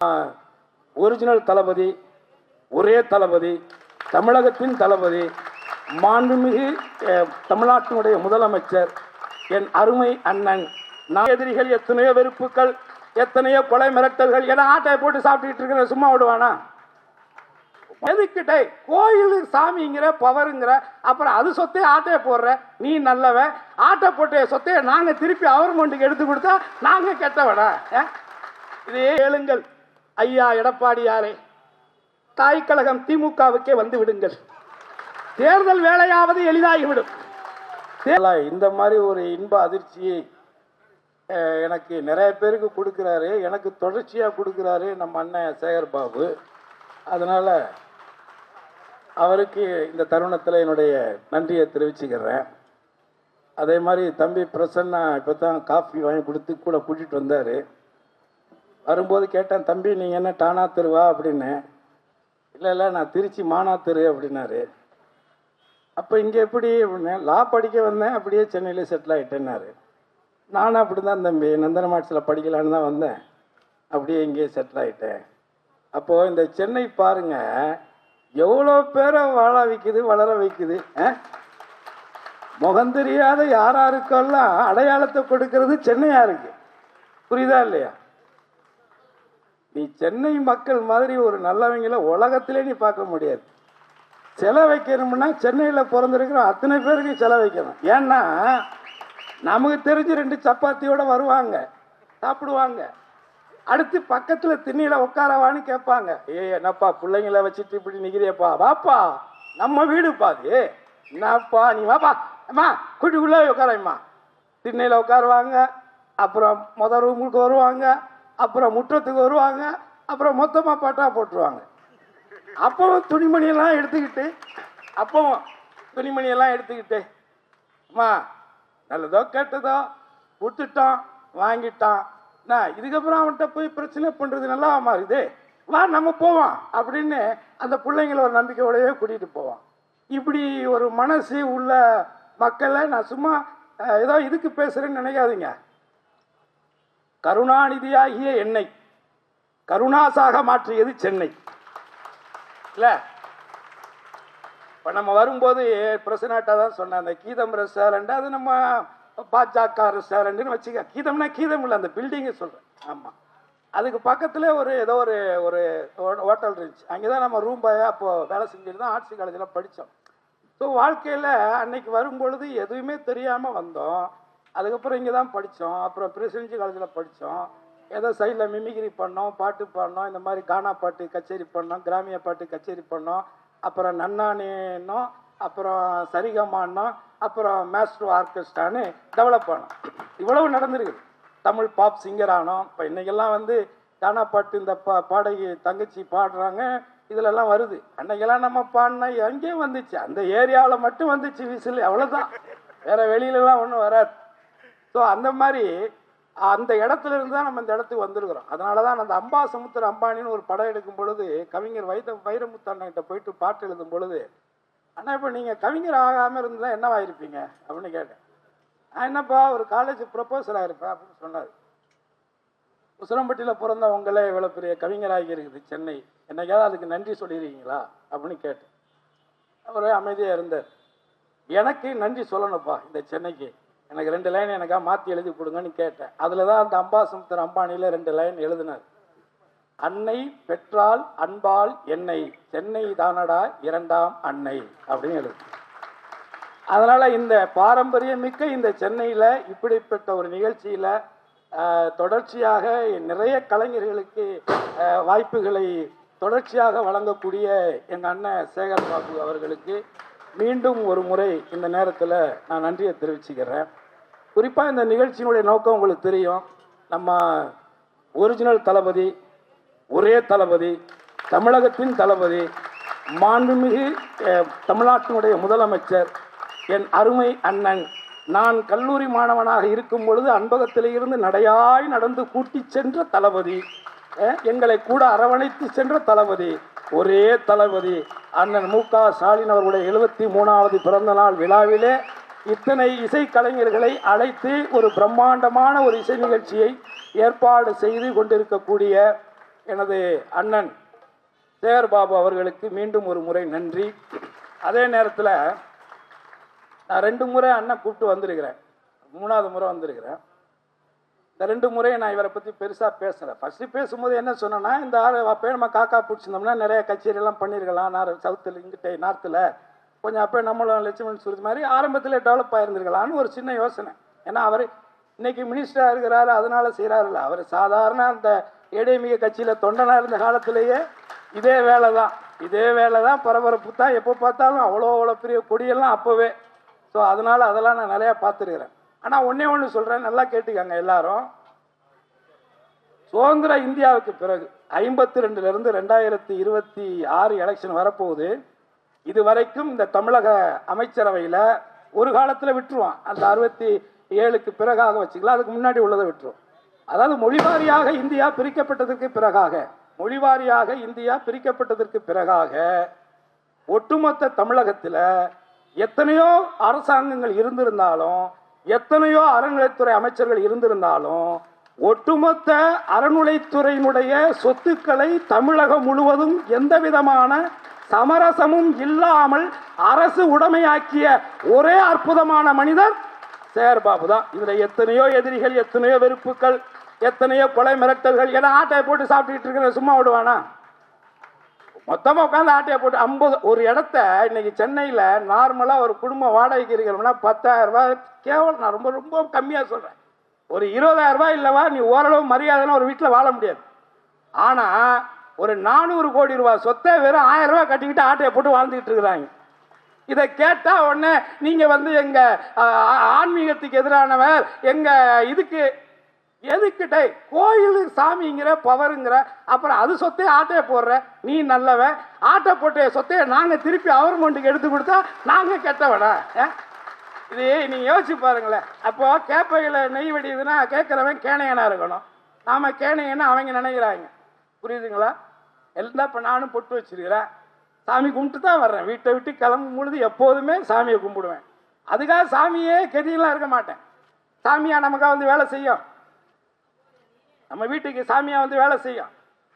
Original தளபதி, ஒரே தளபதி, தமிழகத்தின் தளபதி, மாண்புமிகு தமிழ்நாட்டினுடைய முதலமைச்சர், என் அருமை அண்ணன். எதிரிகள் எத்தனையோ வெறுப்புகள், எத்தனையோ கொலை மிரட்டல்கள் என ஆட்டை போட்டு சாப்பிட்டுட்டு இருக்கிற சும்மா விடுவானா? எதுக்கிட்டே கோயில் சாமிங்கிற பவருங்கிற, அப்புறம் அது சொத்தையை ஆட்டையை போடுற நீ நல்லவன், ஆட்டை போட்ட சொத்தையை நாங்கள் திருப்பி கவர்மெண்ட்டுக்கு எடுத்து கொடுத்தா நாங்கள் கெட்டவனா? இதே ஏழுங்கள் ஐயா எடப்பாடியாரே, தாய் கழகம் திமுகவுக்கே வந்து விடுங்கள், தேர்தல் வேலையாவது எளிதாகிவிடும். இந்த மாதிரி ஒரு இன்ப அதிர்ச்சியை எனக்கு நிறைய பேருக்கு கொடுக்குறாரு, எனக்கு தொடர்ச்சியாக கொடுக்குறாரு நம்ம அண்ணன் சேகர் பாபு. அதனால் அவருக்கு இந்த தருணத்தில் என்னுடைய நன்றியை தெரிவிச்சுக்கிறேன். அதே மாதிரி தம்பி பிரசன்னா இப்போ தான் காஃபி வாங்கி கொடுத்து கூட கூட்டிகிட்டு வந்தார். வரும்போது கேட்டேன், தம்பி நீங்கள் என்ன டானா தெருவா அப்படின்னு. இல்லை நான் திருச்சி மானா தெரு அப்படின்னாரு. அப்போ இங்கே எப்படி அப்படின்னு, லா படிக்க வந்தேன், அப்படியே சென்னையில் செட்டில் ஆகிட்டேன்னாரு. நானும் அப்படி தான் தம்பி, நந்தன மாட்சில் படிக்கலான்னு தான் வந்தேன், அப்படியே இங்கேயே செட்டில் ஆகிட்டேன். அப்போது இந்த சென்னை பாருங்க எவ்வளோ பேரை வாழ வைக்குது, வளர வைக்குது. முகந்தெரியாத யாராருக்கெல்லாம் அடையாளத்தை கொடுக்கறது சென்னையா இருக்கு. புரியுதா இல்லையா? நீ சென்னை மக்கள் மாதிரி ஒரு நல்லவங்கள உலகத்திலே நீ பார்க்க முடியாது. செலை வைக்கணும்னா சென்னையில் பிறந்திருக்கிற அத்தனை பேருக்கு செலை வைக்கணும். ஏன்னா நமக்கு தெரிஞ்சு 2 சப்பாத்தியோட வருவாங்க, சாப்பிடுவாங்க, அடுத்து பக்கத்தில் திண்ணியில் உட்காரவான்னு கேட்பாங்க. என்னப்பா பிள்ளைங்கள வச்சுட்டு இப்படி நிற்கிறியப்பா, வாப்பா நம்ம வீடு பாது, என்னப்பா நீ வாப்பா அம்மா குட்டிக்குள்ளே உட்காரம்மா. திண்ணையில் உட்காருவாங்க, அப்புறம் மொதல் ரூமுக்கு வருவாங்க, அப்புறம் முற்றத்துக்கு வருவாங்க, அப்புறம் மொத்தமாக பாட்டா போட்டுருவாங்க. அப்பவும் துணிமணியெல்லாம் எடுத்துக்கிட்டு அம்மா நல்லதோ கெட்டதோ கொடுத்துட்டோம், வாங்கிட்டான், நான் இதுக்கப்புறம் அவன்கிட்ட போய் பிரச்சனை பண்ணுறது நல்லா மாறுது, வா நம்ம போவோம் அப்படின்னு அந்த பிள்ளைங்களை ஒரு நம்பிக்கையோடவே கூட்டிகிட்டு போவான். இப்படி ஒரு மனசு உள்ள மக்களை நான் சும்மா ஏதோ இதுக்கு பேசுகிறேன்னு நினைக்காதீங்க. கருணாநிதியாகிய என்னை கருணாசாக மாற்றியது சென்னை இல்லை. இப்போ நம்ம வரும்போது பிரசனாட்டா தான் சொன்னேன், அந்த கீதம் ரெஸ்டாரண்ட், அது நம்ம பாஜக ரெஸ்டாரண்ட்னு வச்சுக்க. கீதம்னா கீதம் இல்லை, அந்த பில்டிங்கை சொல்கிறேன். ஆமாம், அதுக்கு பக்கத்தில் ஏதோ ஒரு ஹோட்டல் இருந்துச்சு. அங்கே தான் நம்ம ரூம் பாயா அப்போது வேலை செஞ்சுட்டு தான் ஆர்ட்ஸ் காலேஜில் படித்தோம். ஸோ வாழ்க்கையில் அன்னைக்கு வரும்பொழுது எதுவுமே தெரியாமல் வந்தோம். அதுக்கப்புறம் இங்கே தான் படித்தோம், அப்புறம் பிரசிடென்சி காலேஜில் படித்தோம். ஏதோ சைடில் மிமிக்ரி பண்ணோம், பாட்டு பாடினோம், இந்த மாதிரி கானா பாட்டு கச்சேரி பண்ணோம், கிராமிய பாட்டு கச்சேரி பண்ணோம், அப்புறம் நன்னானேன்னோம், அப்புறம் சரிகமானோம், அப்புறம் மேஸ்ட்ரோ ஆர்கெஸ்ட்ரான்னு டெவலப் பண்ணோம். இவ்வளவு நடந்திருக்குது. தமிழ் பாப் சிங்கர் ஆனோம். இப்போ இன்றைக்கெல்லாம் கானா பாட்டு இந்த பாடகி தங்கச்சி பாடுறாங்க, இதிலெல்லாம் வருது. அன்னைக்கெல்லாம் நம்ம பாடினா எங்கேயும் வந்துச்சு, அந்த ஏரியாவில் மட்டும் வந்துச்சு விசில், அவ்வளோதான், வேறு வெளியிலலாம் ஒன்றும் வராது. ஸோ அந்த மாதிரி அந்த இடத்துல இருந்து தான் நம்ம இந்த இடத்துக்கு வந்திருக்கிறோம். அதனால தான் அந்த அம்பாசமுத்திர அம்பானின்னு ஒரு படம் எடுக்கும் பொழுது கவிஞர் வைரமுத்து அண்ணன்கிட்ட போயிட்டு பாட்டு எழுதும் பொழுது, ஆனால் இப்போ நீங்கள் கவிஞர் ஆகாமல் இருந்தால் என்னவாயிருப்பீங்க அப்படின்னு கேட்டேன். நான் என்னப்பா ஒரு காலேஜ் ப்ரொஃபஸர் ஆகிருப்பேன் அப்படின்னு சொன்னார். உசிலம்பட்டியில் பிறந்த உங்களே இவ்வளோ பெரிய கவிஞராகி இருக்குது சென்னை, என்னைக்காவது அதுக்கு நன்றி சொல்லியிருக்கீங்களா அப்படின்னு கேட்டேன். அவரே அமைதியாக இருந்தார். எனக்கு நன்றி சொல்லணும்ப்பா இந்த சென்னைக்கு, எனக்கு 2 லைன் எனக்காக மாற்றி எழுதி கொடுங்கன்னு கேட்டேன். அதில் தான் அந்த அம்பாசமுத்திர அம்பானியில் 2 லைன் எழுதினார். அன்னை பெற்றால் அன்பால் என்னை, சென்னை தானடா 2ஆம் அன்னை அப்படின்னு எழுது. அதனால் இந்த பாரம்பரியமிக்க இந்த சென்னையில் இப்படிப்பட்ட ஒரு நிகழ்ச்சியில் தொடர்ச்சியாக நிறைய கலைஞர்களுக்கு வாய்ப்புகளை தொடர்ச்சியாக வழங்கக்கூடிய எங்கள் அண்ணன் சேகர் பாபு அவர்களுக்கு மீண்டும் ஒரு முறை இந்த நேரத்தில் நான் நன்றியை தெரிவிச்சுக்கிறேன். குறிப்பாக இந்த நிகழ்ச்சியினுடைய நோக்கம் உங்களுக்கு தெரியும். நம்ம ஒரிஜினல் தளபதி, ஒரே தளபதி, தமிழகத்தின் தளபதி, மாண்புமிகு தமிழ்நாட்டினுடைய முதலமைச்சர், என் அருமை அண்ணன். நான் கல்லூரி மாணவனாக இருக்கும் பொழுது அன்பகத்தில் இருந்து நடையாய் நடந்து கூட்டி சென்ற தளபதி, எங்களை கூட அரவணைத்து சென்ற தளபதி, ஒரே தளபதி அண்ணன் மு.க. ஸ்டாலின் அவர்களுடைய 73வது பிறந்த நாள் விழாவிலே இத்தனை இசை கலைஞர்களை அழைத்து ஒரு பிரம்மாண்டமான ஒரு இசை நிகழ்ச்சியை ஏற்பாடு செய்து கொண்டிருக்கக்கூடிய எனது அண்ணன் சேகர் பாபு அவர்களுக்கு மீண்டும் ஒரு முறை நன்றி. அதே நேரத்தில் நான் 2 முறை அண்ணன் கூப்பிட்டு வந்திருக்கிறேன், 3வது முறை வந்திருக்கிறேன். இந்த 2 முறை நான் இவரை பற்றி பெருசாக பேசலை. ஃபஸ்ட்டு பேசும்போது என்ன சொன்னேன்னா, இந்த அப்போ நம்ம காக்கா பிடிச்சிருந்தோம்னா நிறைய கச்சேரியெல்லாம் பண்ணியிருக்கலாம், சவுத்தில் இங்கிட்ட நார்த்தில் கொஞ்சம் அப்போ நம்மளும் லட்சுமணன் சொல்றது மாதிரி ஆரம்பத்தில் டெவலப் ஆகிருந்துருக்கலான்னு ஒரு சின்ன யோசனை. ஏன்னா அவர் இன்னைக்கு மினிஸ்டராக இருக்கிறாரு, அதனால செய்கிறாருல்ல. அவர் சாதாரண அந்த ஏடிஎம்கே கட்சியில் தொண்டனாக இருந்த காலத்திலேயே இதே வேலை தான் பரபரப்பு தான். எப்போ பார்த்தாலும் அவ்வளோ பெரிய கொடியெல்லாம் அப்போவே. ஸோ அதனால் அதெல்லாம் நான் நிறையா பார்த்துருக்கிறேன். ஆனால் ஒன்று சொல்கிறேன், நல்லா கேட்டுக்கங்க எல்லாரும். சுதந்திர இந்தியாவுக்கு பிறகு 52லேருந்து 2026 எலெக்ஷன் வரப்போகுது. இது வரைக்கும் இந்த தமிழக அமைச்சரவையில் ஒரு காலத்தில் விட்டுருவான், அந்த 67க்கு பிறகாக வச்சுக்கலாம், அதுக்கு முன்னாடி உள்ளதை விட்டுருவோம். அதாவது மொழிவாரியாக இந்தியா பிரிக்கப்பட்டதற்கு பிறகாக ஒட்டுமொத்த தமிழகத்தில் எத்தனையோ அரசாங்கங்கள் இருந்திருந்தாலும், எத்தனையோ அறநிலைத்துறை அமைச்சர்கள் இருந்திருந்தாலும், ஒட்டுமொத்த அறநிலைத்துறையினுடைய சொத்துக்களை தமிழகம் முழுவதும் எந்த விதமான சமரசமும் இல்லாமல் அரசு உடைமையாக்கிய ஒரே அற்புதமான மனிதர் சேகர் பாபு தான். இதுல எத்தனையோ எதிரிகள், எத்தனையோ வெறுப்புகள், எத்தனையோ கொலை மிரட்டல்கள். ஏன்னா ஆட்டையை போட்டு சாப்பிட்டுட்டு இருக்கிற சும்மா விடுவானா? மொத்தமாக உட்காந்து ஆட்டையை போட்டு 50 ஒரு இடத்த இன்னைக்கு சென்னையில் நார்மலாக ஒரு குடும்பம் வாடகைக்கு இருக்கிறோம்னா 10,000 ரூபாய் கேவலம். நான் ரொம்ப ரொம்ப கம்மியாக சொல்கிறேன். ஒரு 20,000 ரூபாய் இல்லவா நீ ஓரளவு மரியாதைனா ஒரு வீட்டில் வாழ முடியாது. ஆனால் ஒரு 400 கோடி ரூபாய் சொத்தை வெறும் 1000 ரூபாய் கட்டிக்கிட்டு ஆட்டையை போட்டு வாழ்ந்துக்கிட்டு இருக்கிறாங்க. இதை கேட்டால் உடனே நீங்கள் எங்கள் ஆன்மீகத்துக்கு எதிரானவர், எங்கள் இதுக்கு எதுக்கிட்டே கோயிலுக்கு சாமிங்கிற பவருங்கிற, அப்புறம் அது சொத்தையே ஆட்டையை போடுற நீ நல்லவன், ஆட்டை போட்ட சொத்தையை நாங்கள் திருப்பி கவர்மெண்ட்டுக்கு எடுத்து கொடுத்தா நாங்கள் கெட்டவனா? இது நீங்கள் யோசிச்சு பாருங்களேன். அப்போ கேப்பையில் நெய் வெடியுதுன்னா கேட்குறவன் கேணையனா இருக்கணும், நாம கேணையன்னு அவங்க நினைக்கிறாங்க. புரியுதுங்களா? எல்லாம் இப்போ நானும் பொட்டு வச்சிருக்கிறேன், சாமி கும்பிட்டு தான் வர்றேன். வீட்டை விட்டு கிளம்பும் பொழுது எப்போதுமே சாமியை கும்பிடுவேன். அதுக்காக சாமியே கெதியெல்லாம் இருக்க மாட்டேன். சாமியா நமக்காக வேலை செய்யும், நம்ம வீட்டுக்கு சாமியா வேலை செய்யும்.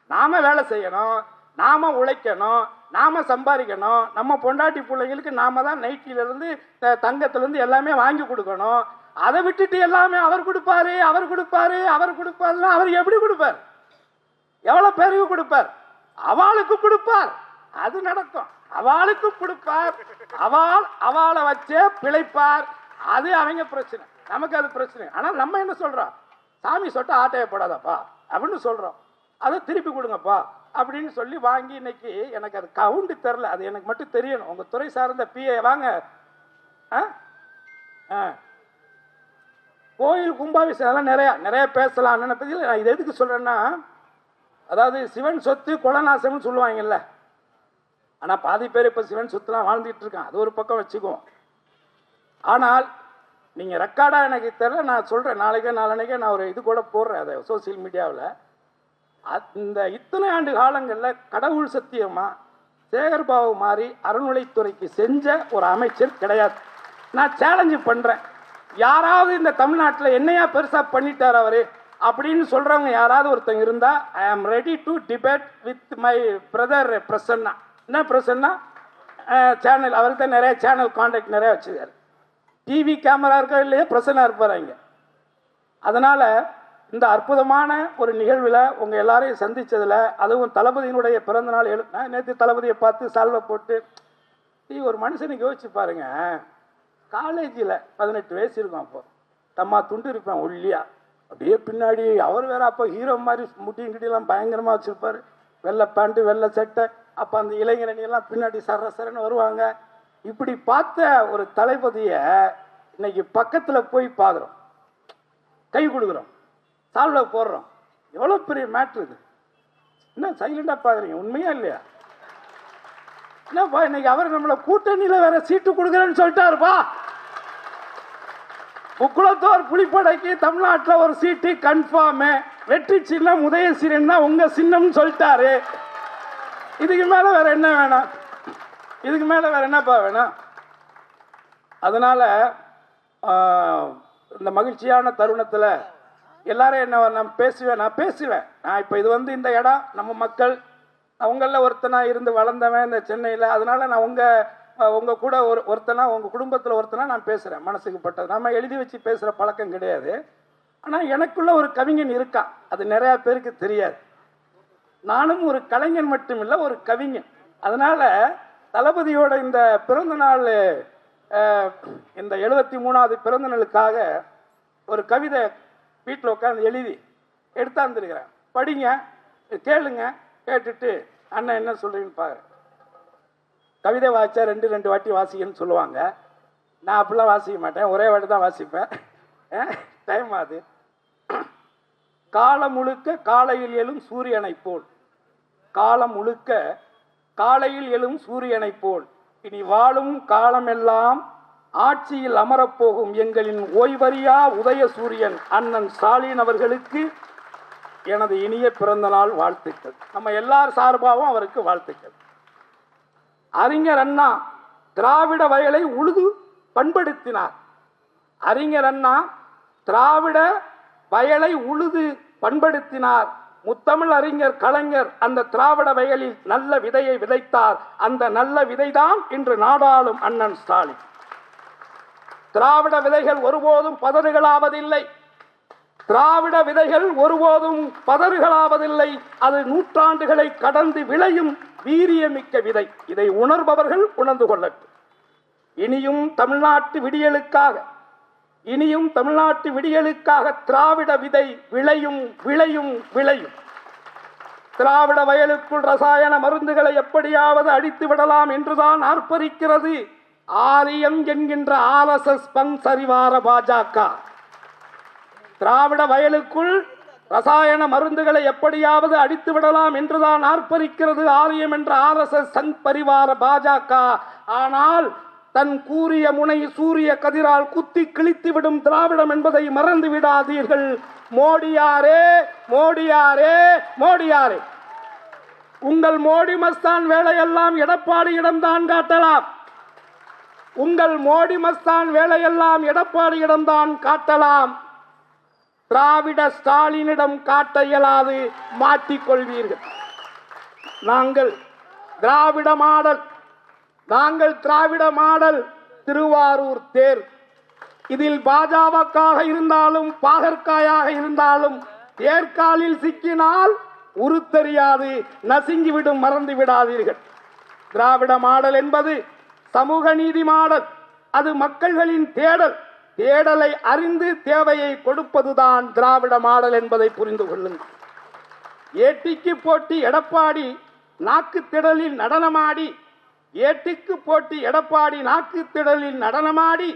நாம வேலை செய்யணும், நாம உழைக்கணும், நாம சம்பாதிக்கணும். நம்ம பொண்டாட்டி பிள்ளைங்களுக்கு நாம தான் நைட்டிலிருந்து தங்கத்திலிருந்து எல்லாமே வாங்கி கொடுக்கணும். அதை விட்டுட்டு எல்லாமே அவர் கொடுப்பாரு. அவர் எப்படி கொடுப்பார்? எவ்வளவு பேருக்கு கொடுப்பார்? அவளுக்கு கொடுப்பார், அது நடக்கும். அவளுக்கு கொடுப்பார், அவளை வச்சே பிழைப்பார். அது அவங்க பிரச்சனை, நமக்கு அது பிரச்சனை. ஆனால் நம்ம என்ன சொல்றோம்? சாமி சொட்ட ஆட்டையை போடாதப்பா அப்படின்னு சொல்றோம். அதை திருப்பி கொடுங்கப்பா அப்படின்னு சொல்லி வாங்கி, இன்னைக்கு எனக்கு அது கவுண்ட் தெரில, அது எனக்கு மட்டும் தெரியணும். உங்க துறை சார்ந்த பிஏ வாங்க. கோயில் கும்பாபிஷேகம் அதெல்லாம் நிறைய பேசலாம். பத்தி நான் இது எதுக்கு சொல்றேன்னா, அதாவது சிவன் சொத்து கொலநாசம்னு சொல்லுவாங்கல்ல. ஆனால் பாதி பேர் இப்போ சிவன் சொத்துலாம் வாழ்ந்துட்டு இருக்கான், அது ஒரு பக்கம் வச்சுக்குவோம். ஆனால் நீங்கள் ரெக்கார்டாக எனக்கு தெரியல, நான் சொல்கிறேன், நாளைக்கே நான் ஒரு இது கூட போடுறேன் அதை சோசியல் மீடியாவில். இந்த இத்தனை ஆண்டு காலங்களில் கடவுள் சத்தியமாக சேகர் பாபு மாதிரி அறநிலைத்துறைக்கு செஞ்ச ஒரு அமைச்சர் கிடையாது. நான் சேலஞ்சு பண்ணுறேன், யாராவது இந்த தமிழ்நாட்டில் என்னையா பெருசாக பண்ணிட்டார் அவர் அப்படின்னு சொல்கிறவங்க யாராவது ஒருத்தங்க இருந்தால், I am ready to debate with my brother Prasanna. என்ன பிரசன்னா சேனல், அவர்கிட்ட நிறைய சேனல் கான்டாக்ட் நிறைய வச்சுருக்காரு. டிவி கேமரா இருக்கோ இல்லையே பிரசன்னா இருப்பாங்க. அதனால் இந்த அற்புதமான ஒரு நிகழ்வில் உங்கள் எல்லாரையும் சந்தித்ததில், அதுவும் தளபதியினுடைய பிறந்த நாள் நேற்று தளபதியை பார்த்து சால்வை போட்டு ஒரு மனுஷனுக்கு யோசிச்சு பாருங்க. காலேஜில் 18 வயசு இருக்கும், அப்போ தம்மா துண்டு இருப்பேன் ஒல்லியா, அப்படியே பின்னாடி அவர் வேற அப்போ ஹீரோ மாதிரி முட்டியும் கிட்டியெல்லாம் பயங்கரமாக வச்சுருப்பார், வெள்ளை பேண்ட்டு வெள்ளை சட்டை. அப்போ அந்த இளைஞரணியெல்லாம் பின்னாடி சரன்னு வருவாங்க. இப்படி பார்த்த ஒரு தளபதியை இன்னைக்கு பக்கத்தில் போய் பார்க்குறோம், கை கொடுக்குறோம், சால்வை போடுறோம். எவ்வளோ பெரிய மேட்ரு இது! என்ன சைலண்டாக பார்க்குறீங்க? உண்மையா இல்லையா? என்னப்பா இன்னைக்கு அவர் நம்மளை கூட்டணியில் வேற சீட்டு கொடுக்குறேன்னு சொல்லிட்டாருப்பா. முக்குளத்தோர் புலிப்படைக்கு தமிழ்நாட்டில் ஒரு சீட்டு கன்ஃபார்மு, வெற்றி சின்னம் உதயசீரன் தான் உங்க சின்னம்னு சொல்லிட்டாரு. இதுக்கு மேலே வேற என்ன வேணும்? இதுக்கு மேலே வேற என்னப்பா வேணும்? அதனால இந்த மகிழ்ச்சியான தருணத்தில் எல்லாரும் என்ன நான் பேசுவேன். நான் இப்போ இது இந்த இடம் நம்ம மக்கள், உங்களில் ஒருத்தனா இருந்து வளர்ந்தவன் இந்த சென்னையில், அதனால நான் உங்கள் கூட ஒருத்தனா, உங்கள் குடும்பத்தில் ஒருத்தனா நான் பேசுகிறேன். மனசுக்கு பட்டது நம்ம எழுதி வச்சு பேசுகிற பழக்கம் கிடையாது. ஆனால் எனக்குள்ள ஒரு கவிஞன் இருக்கான், அது நிறையா பேருக்கு தெரியாது. நானும் ஒரு கலைஞன் மட்டும் இல்லை, ஒரு கவிஞன். அதனால தளபதியோட இந்த பிறந்த நாள், இந்த 73வது பிறந்த நாளுக்காக ஒரு கவிதை வீட்டில் உட்காந்து எழுதி எடுத்தாந்துருக்கிறேன். படிங்க, கேளுங்க, கேட்டுட்டு அண்ணன் என்ன சொல்றீங்கன்னு பாரு. கவிதை வாசிச்சா ரெண்டு வாட்டி வாசிக்கன்னு சொல்லுவாங்க. நான் அப்படிலாம் வாசிக்க மாட்டேன், ஒரே வாட்டி தான் வாசிப்பேன். டைம் ஆகுது. காலம் முழுக்க காலையில் எழும் சூரியனை போல், காலம் முழுக்க காலையில் எழும் சூரியனை போல், இனி வாழும் காலமெல்லாம் ஆட்சியில் அமரப்போகும் எங்களின் ஓய்வறியா உதய சூரியன் அண்ணன் ஸ்டாலின் அவர்களுக்கு எனது இனிய பிறந்த நாள் வாழ்த்துக்கள். நம்ம எல்லார் சார்பாகவும் அவருக்கு வாழ்த்துக்கள். அறிஞர் அண்ணா திராவிட வயலை உழுது பண்படுத்தினார். அறிஞர் அண்ணா திராவிட வயலை உழுது பண்படுத்தினார். முத்தமிழ் அறிஞர் கலைஞர் அந்த திராவிட வயலில் நல்ல விதையை விதைத்தார். அந்த நல்ல விதைதான் இன்று நாடாளும் அண்ணன் ஸ்டாலின். திராவிட விதைகள் ஒருபோதும் பதறுகளாவதில்லை. திராவிட விதைகள் ஒருபோதும் பதறுகளாவதில்லை. அது நூற்றாண்டுகளை கடந்து விளையும் வீரியமிக்க விதை. இதை உணர்பவர்கள் உணர்ந்து கொள்ளட்டும். இனியும் தமிழ்நாட்டு விடியலுக்காக திராவிட விதை விளையும் விளையும் விளையும். திராவிட வயலுக்குள் ரசாயன மருந்துகளை எப்படியாவது அடித்து விடலாம் என்றுதான் ஆர்ப்பரிக்கிறது ஆரியம் என்கின்ற RSS பங்சரிவார பாஜக. திராவிட வயலுக்குள் ரசாயன மருந்துகளை எப்படியாவது அடித்து விடலாம் என்றுதான் ஆர்ப்பரிக்கிறது ஆரியம் என்ற RSS சங் பரிவார பாஜக. ஆனால் தன் கூறிய முனை சூரிய கதிரால் குத்தி கிழித்து விடும் திராவிடம் என்பதை மறந்து விடாதீர்கள். மோடியாரே மோடியாரே மோடியாரே, உங்கள் மோடி மஸ்தான் வேலையெல்லாம் எடப்பாடியிடம்தான் காட்டலாம். உங்கள் மோடி மஸ்தான் வேலையெல்லாம் எடப்பாடியிடம்தான் காட்டலாம். திராவிட ஸ்டாலினிடம் காட்ட இயலாது, மாட்டிக்கொள்வீர்கள். நாங்கள் திராவிட மாடல் திருவாரூர் தேர். இதில் பாஜகவாக இருந்தாலும் பாகற்காயாக இருந்தாலும் தேர்காலில் சிக்கினால் உருத்தெரியாது, நசுங்கிவிடும், மறந்து விடாதீர்கள். திராவிட மாடல் என்பது சமூக நீதி மாடல். அது மக்கள்களின் தேடலை அறிந்து தேவையை கொடுப்பதுதான் திராவிட மாடல் என்பதை புரிந்து கொள்ளுங்கள். ஏட்டிக்கு போட்டி எடப்பாடி நாக்கு திடலில் நடனமாடி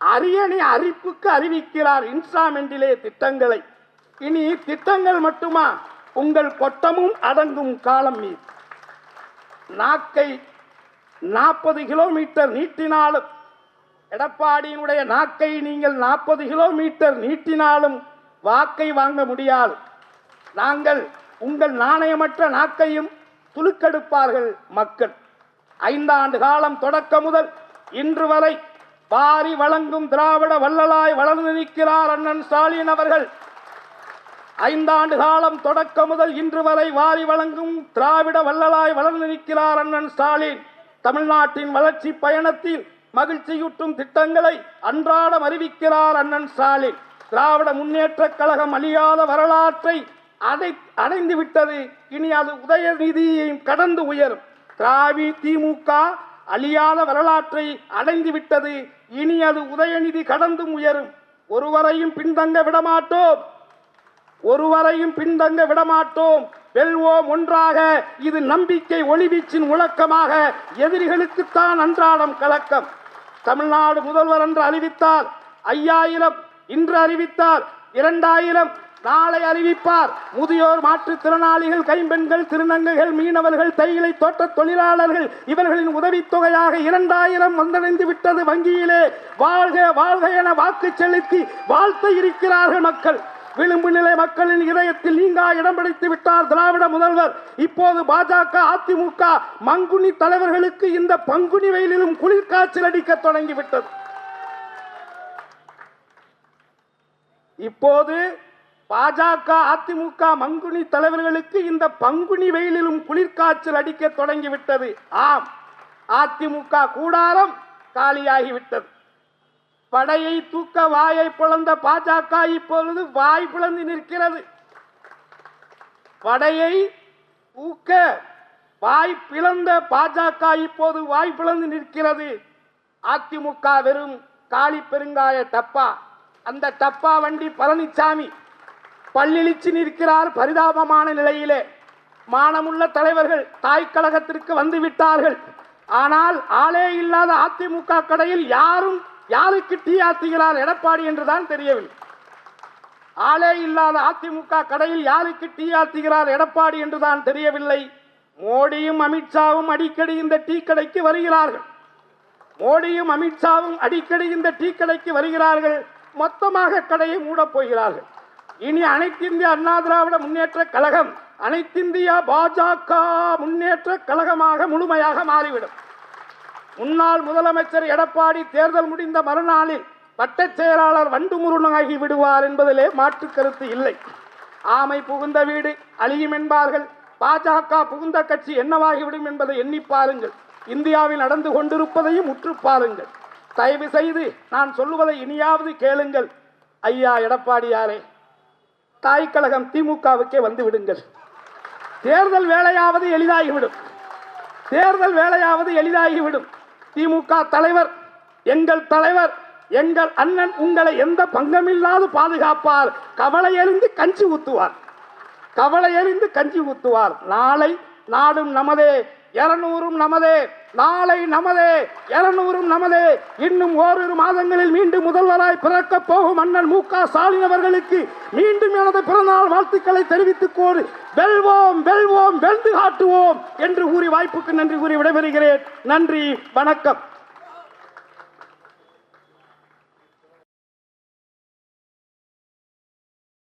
அரியணை அரிப்புக்கு அறிவிக்கிறார் இன்ஸ்டாமெண்டிலே திட்டங்களை. இனி திட்டங்கள் மட்டுமா, உங்கள் கொட்டமும் அடங்கும் காலம் மீது. நாக்கை 40 கிலோமீட்டர் நீட்டினாலும், எடப்பாடியினுடைய நாக்கை நீங்கள் 40 கிலோமீட்டர் நீட்டினாலும் வாக்கை வாங்க முடியாது. நாங்கள் உங்கள் நாணயமற்ற நாக்கையும் துலுக்கெடுப்பார்கள் மக்கள். 5 ஆண்டு காலம் தொடக்க முதல் இன்று வரை வாரி வழங்கும் திராவிட வள்ளலாய் வளர்ந்து நிற்கிறார் அண்ணன் ஸ்டாலின் அவர்கள். 5 ஆண்டு காலம் தொடக்க முதல் இன்று வரை வாரி வழங்கும் திராவிட வள்ளலாய் வளர்ந்து நிற்கிறார் அண்ணன் ஸ்டாலின். தமிழ்நாட்டின் வளர்ச்சி பயணத்தில் மகிழ்ச்சியூட்டும் திட்டங்களை அன்றாடம் அறிவிக்கிறார் அண்ணன் ஸ்டாலின். திராவிட முன்னேற்ற கழகம் அழியாத வரலாற்றை அடைந்து விட்டது. இனி அது உதயநிதியையும் கடந்து உயரும். திமுக அழியாத வரலாற்றை அடைந்து விட்டது. இனி அது உதயநிதி கடந்தும் உயரும். ஒருவரையும் பின்தங்க விடமாட்டோம். வெல்வோம் ஒன்றாக. இது நம்பிக்கை ஒளிவீச்சின் முழக்கமாக. எதிரிகளுக்குத்தான் அன்றாடம் கலக்கம். தமிழ்நாடு முதல்வர் என்று அறிவித்தார் 5000, இன்று அறிவித்தார் 2000, நாளை அறிவிப்பார். முதியோர், மாற்றுத்திறனாளிகள், கைம்பெண்கள், திருநங்கைகள், மீனவர்கள், தேயிலை தோட்ட தொழிலாளர்கள் இவர்களின் உதவித்தொகையாக 2000 வந்தடைந்து விட்டது வங்கியிலே. வாழ்க வாழ்க என வாக்கு செலுத்தி வாழ்த்த இருக்கிறார்கள் மக்கள். விளிம்பு நிலை மக்களின் இதயத்தில் நீங்கா இடம் பிடித்து விட்டார் திராவிட முதல்வர். இப்போது பாஜக, அதிமுக மங்குனி தலைவர்களுக்கு இந்த பங்குனி வெயிலிலும் குளிர்காய்ச்சல் அடிக்க தொடங்கிவிட்டது. இப்போது பாஜக அதிமுக மங்குனி தலைவர்களுக்கு இந்த பங்குனி வெயிலிலும் குளிர்காய்ச்சல் அடிக்க தொடங்கிவிட்டது. ஆம், அதிமுக கூடாரம் காலியாகிவிட்டது. படையை தூக்க வாயை பிளந்த பாஜக இப்பொழுது வாய் பிளந்து நிற்கிறது. படையை தூக்க வாய் பிளந்த பாஜக இப்போது வாய் பிளந்து நிற்கிறது. அதிமுக வெறும் காளி பெருங்காய டப்பா. அந்த டப்பா வண்டி பழனிசாமி பல்லிழிச்சு நிற்கிறார் பரிதாபமான நிலையிலே. மானமுள்ள தலைவர்கள் தாய் கழகத்திற்கு வந்து விட்டார்கள். ஆனால் ஆளே இல்லாத அதிமுக கடையில் யாருக்கு டீ ஆத்துகிறார் எடப்பாடி என்றுதான் தெரியவில்லை. ஆளே இல்லாத அதிமுக கடையில் யாருக்கு டீ ஆத்துகிறார் எடப்பாடி என்றுதான் தெரியவில்லை. மோடியும் அமித்ஷாவும் அடிக்கடி இந்த டீ கடைக்கு வருகிறார்கள். மோடியும் அமித்ஷாவும் அடிக்கடி இந்த டீ கடைக்கு வருகிறார்கள். மொத்தமாக கடையை மூடப் போகிறார்கள். இனி அனைத்திந்திய அண்ணா திராவிட முன்னேற்ற கழகம் அனைத்திந்திய பாஜக முன்னேற்ற கழகமாக முழுமையாக மாறிவிடும். முன்னாள் முதலமைச்சர் எடப்பாடி தேர்தல் முடிந்த மறுநாளில் வட்டச் செயலாளர் வண்டு முருகனாகி விடுவார் என்பதிலே மாற்று கருத்து இல்லை. ஆமை புகுந்த வீடு அழியும் என்பார்கள். பாஜக புகுந்த கட்சி என்னவாகிவிடும் என்பதை எண்ணி பாருங்கள். இந்தியாவில் நடந்து கொண்டிருப்பதையும் உற்று பாருங்கள். தயவு செய்து நான் சொல்லுவதை இனியாவது கேளுங்கள். ஐயா எடப்பாடியாரே, தாய் கழகம் திமுகவுக்கே வந்து விடுங்கள். தேர்தல் வேலையாவது எளிதாகிவிடும். தேர்தல் வேலையாவது எளிதாகிவிடும். திமுக தலைவர், எங்கள் தலைவர், எங்கள் அண்ணன் உங்களை எந்த பங்கமில்லாது பாதுகாப்பார். கவலை எறிந்து கஞ்சி ஊத்துவார். கவலை எறிந்து கஞ்சி ஊத்துவார். நாளை நாடும் நமதே, 200 நமதே. நாளை நமதே, 200 நமதே. இன்னும் ஓரிரு மாதங்களில் மீண்டும் முதல்வராய் பிறக்க போகும் அண்ணன் மு க ஸ்டாலின் அவர்களுக்கு மீண்டும் எனது பிறந்தநாள் வாழ்த்துக்களை தெரிவித்துக் கோரி வெல்வோம் வெல்வோம் வென்று காட்டுவோம் என்று கூறி வாய்ப்புக்கு நன்றி கூறி விடைபெறுகிறேன். நன்றி, வணக்கம்.